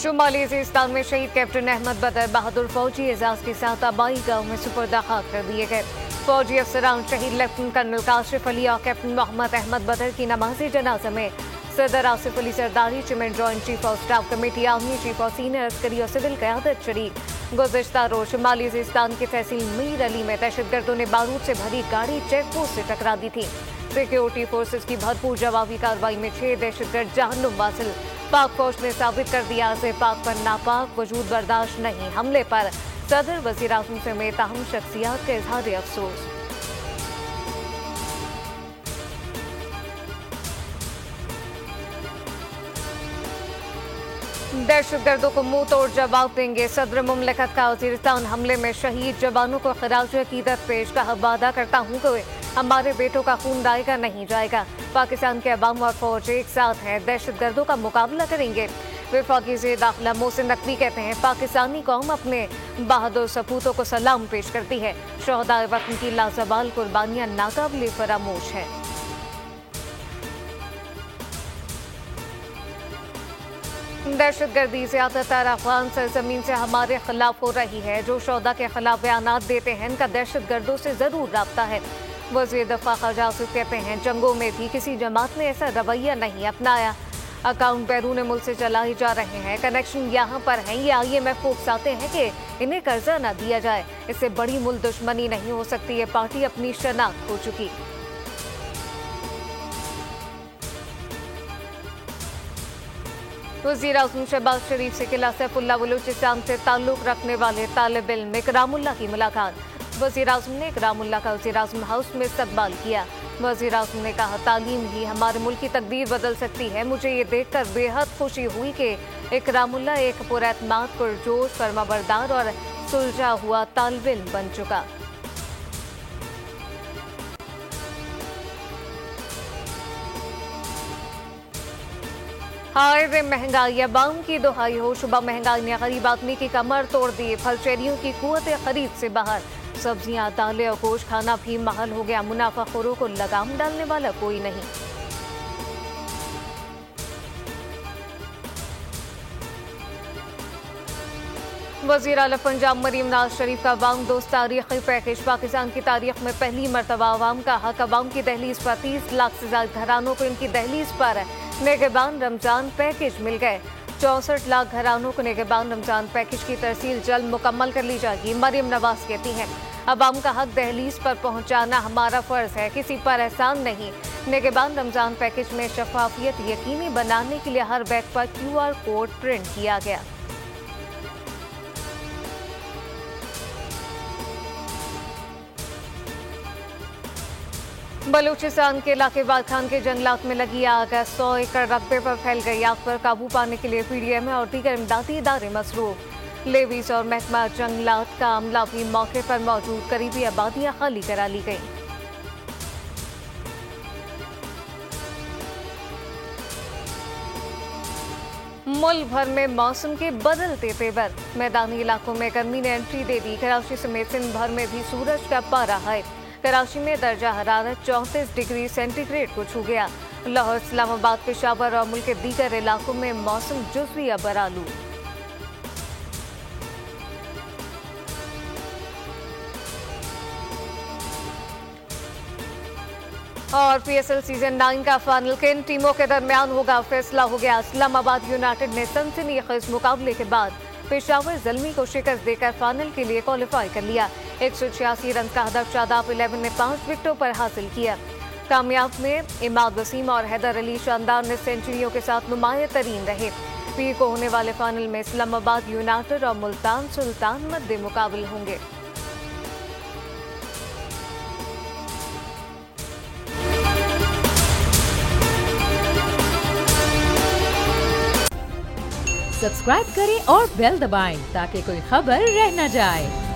शुमाली वजीरिस्तान में शहीद कैप्टन अहमद बदर बहादुर फौजी एजाज के साथ आबाई गांव में सुपुर्द खाक कर दिए गए। फौजी अफसरान शहीद लेफ्टिनेंट कर्नल काशिफ अली और कैप्टन मोहम्मद अहमद बदर की नमाज़ी जनाजा में सदर Asif Ali Zardari, chairman joint chief of staff committee, army chief और सीनियर अस्करी और सिविल क़यादत शरीक। गुज़िश्ता रोज शुमाली वजीरिस्तान के तहसील मीर अली में दहशतगर्दों ने बारूद से भरी गाड़ी चेक पोस्ट से टकरा दी थी। सिक्योरिटी फोर्सेज की भरपूर जवाबी कार्रवाई में 6 दहशतगर्द जहन्नुम वासिल। पाक फौज ने साबित कर दिया से पाक पर नापाक वजूद बर्दाश्त नहीं। हमले पर सदर वज़ीर आज़म समेत अहम शख्सियात का इजहार अफसोस। दहशतगर्दों को मुंह तोड़ जवाब देंगे। सदर मुमलिकत का वज़ीरिस्तान हमले में शहीद जवानों को खराज अकीदत पेश। कहा, वादा करता हूँ कि हमारे बेटों का खून दाएगा नहीं जाएगा। पाकिस्तान के अवाम और फौज एक साथ है, दहशतगर्दों का मुकाबला करेंगे। वफाकी वज़ीर दाखिला मोहसिन नकवी कहते हैं, पाकिस्तानी कौम अपने बहादुर सपूतों को सलाम पेश करती है। शोहदाए वतन की लाजवाल कुर्बानियां नाकाबिले फरामोश है। दहशतगर्दी ज़्यादातर अफगान सरजमीन से हमारे खिलाफ हो रही है। जो शोहदा के खिलाफ बयानात देते हैं, इनका दहशतगर्दों से जरूर राब्ता है। वज़ीर दफ़ा ख़ाजा आसिफ कहते हैं, जंगों में भी किसी जमात ने ऐसा रवैया नहीं अपनाया। अकाउंट बैरून मुल्क से चलाए जा रहे हैं, कनेक्शन यहाँ पर हैं। ये IMF को उकसाते हैं कि इन्हें कर्जा न दिया जाए। इससे बड़ी मुल्क दुश्मनी नहीं हो सकती। ये पार्टी अपनी शनाख्त हो चुकी। वज़ीर आज़म शहबाज शरीफ से किला सैफुल्लाह बलूचिस्तान से ताल्लुक़ रखने वाले तालिब इल्म इकरामुल्लाह की मुलाकात। वज़ीर आज़म ने इकरामुल्लाह का वज़ीर आज़म हाउस में इस्तकबाल किया। वज़ीर आज़म ने कहा, तालीम ही हमारे मुल्क की तकदीर बदल सकती है। मुझे ये देखकर बेहद खुशी हुई कि इकरामुल्लाह एक पुरएतमाद, पुरजोश, फरमाबरदार और सुलझा हुआ तालिब इल्म बन चुका। हाय महंगाई, अवाम की दुहाई हो। शुबा महंगाई ने गरीब आदमी की कमर तोड़ दी। फलचेरियों की कुव्वत खरीद से बाहर। सब्जियां, दालें और गोश्त खाना भी महल हो गया। मुनाफाखोरों को लगाम डालने वाला कोई नहीं। वज़ीर आला पंजाब मरीम नवाज शरीफ का अवाम दोस्त तारीखी पैकेज। पाकिस्तान की तारीख में पहली मरतबा अवाम का हक अवाम की दहलीज पर 30 लाख से ज्यादा घरानों को इनकी दहलीज पर निगहबान रमजान पैकेज मिल गए। 64 लाख घरानों को निगहबान रमजान पैकेज की तरसील जल्द मुकम्मल कर ली जाएगी। मरीम नवाज कहती हैं, अवाम का हक दहलीज पर पहुंचाना हमारा फर्ज है, किसी पर एहसान नहीं। निगहबान रमजान पैकेज में शफाफियत यकीनी बनाने के लिए हर बैग पर QR कोड प्रिंट किया गया। बलूचिस्तान के इलाके बालखान के जंगलात में लगी आग 100 एकड़ रकबे पर फैल गई। आग पर काबू पाने के लिए PDM और दीगर इमदादी इदारे मसरूफ। लेवीज और महकमा जंगलात का अमला भी मौके पर मौजूद। करीबी आबादियां खाली करा ली गई। मुल्क भर में मौसम के बदलते तेवर। मैदानी इलाकों में गर्मी ने एंट्री दे दी। कराची समेत सिंध भर में भी सूरज का पारा है। कराची में दर्जा हरारत 34 डिग्री सेंटीग्रेड को छू गया। लाहौर, इस्लामाबाद, पेशावर और मुल्क के दीगर इलाकों में मौसम जुज़वी बरालू। और PSL सीजन 9 का फाइनल किन टीमों के दरमियान होगा, फैसला हो गया। इस्लामाबाद यूनाइटेड ने सनसनीखेज मुकाबले के बाद पेशावर ज़ल्मी को शिकस्त देकर फाइनल के लिए क्वालिफाई कर लिया। 186 रन का हदफ शादाब 11 ने 5 विकेटों पर हासिल किया। कामयाब में इमाद वसीम और हैदर अली शानदार ने सेंचुरियों के साथ नुमाया तरीन रहे। पीर को होने वाले फाइनल में इस्लामाबाद यूनाइटेड और मुल्तान सुल्तान मद्दे मुकाबले होंगे। सब्सक्राइब करें और बेल दबाएं ताकि कोई खबर रह न जाए।